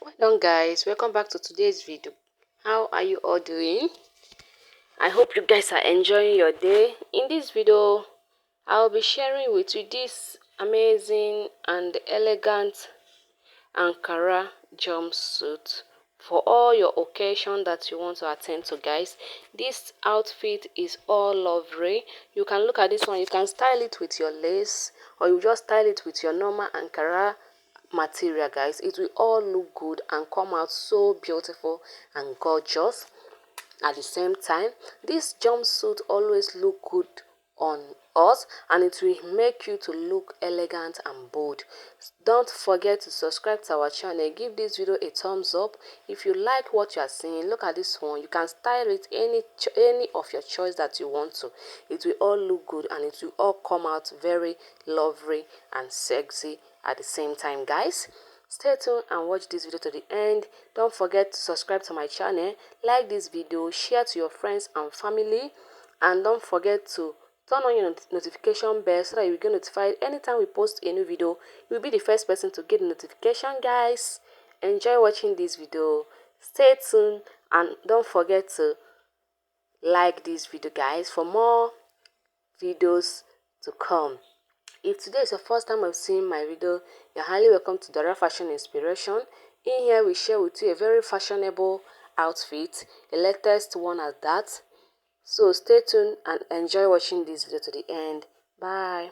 Well done guys, welcome back to today's video. How are you all doing? I hope you guys are enjoying your day. In this video I'll be sharing with you this amazing and elegant Ankara jumpsuit for all your occasion that you want to attend to, guys. This outfit is all lovely. You can look at this one, you can style it with your lace, or you just style it with your normal Ankara material, guys. It will all look good and come out so beautiful and gorgeous at the same time. This jumpsuit always look good on us, and it will make you to look elegant and bold. Don't forget to subscribe to our channel. Give this video a thumbs up if you like what you are seeing. Look at this one, you can style it any of your choice that you want to. It will all look good and it will all come out very lovely and sexy at the same time, guys. Stay tuned and watch this video to the end. Don't forget to subscribe to my channel, like this video, share to your friends and family, and don't forget to turn on your notification bell so that you will get notified anytime we post a new video. You will be the first person to get the notification, guys. Enjoy watching this video. Stay tuned and don't forget to like this video, guys, for more videos to come. If today is your first time of seeing my video, you're highly welcome to Dora Fashion Inspiration. In here we share with you a very fashionable outfit, the latest one at that. So stay tuned and enjoy watching this video to the end. Bye.